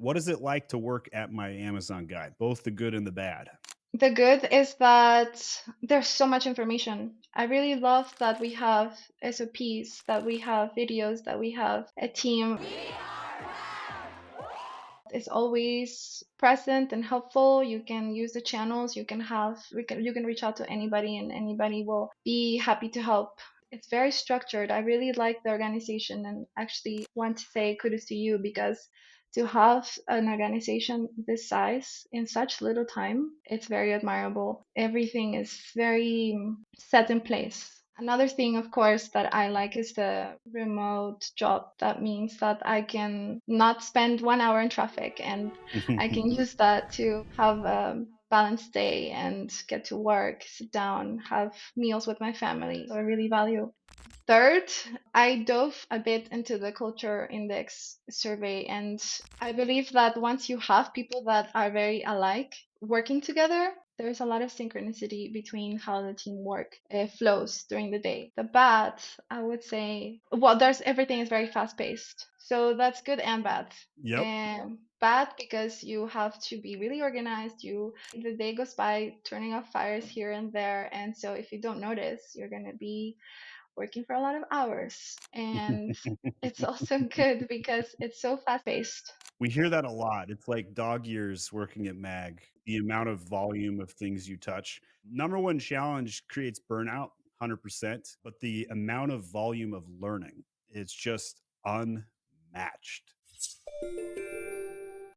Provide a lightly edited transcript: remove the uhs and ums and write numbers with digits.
What is it like to work at My Amazon Guide, both the good and the bad? The good is that there's so much information. I really love that we have SOPs, that we have videos, that we have a team. It's always present and helpful. You can use the channels, you can reach out to anybody and anybody will be happy to help. It's very structured. I really like the organization and actually want to say kudos to you because to have an organization this size in such little time, it's very admirable. Everything is very set in place. Another thing, of course, that I like is the remote job. That means that I can not spend 1 hour in traffic and I can use that to have a balanced day and get to work, sit down, have meals with my family. So I really value. Third, I dove a bit into the culture index survey, and I believe that once you have people that are very alike working together, there's a lot of synchronicity between how the teamwork flows during the day. The bad, I would say, well, there's everything is very fast paced, so that's good and bad. Yep. Bad because you have to be really organized. The day goes by turning off fires here and there, and so if you don't notice, you're gonna be working for a lot of hours. And it's also good because it's so fast paced. We hear that a lot. It's like dog years working at MAG, the amount of volume of things you touch. Number one challenge creates burnout, 100%, but the amount of volume of learning is just unmatched.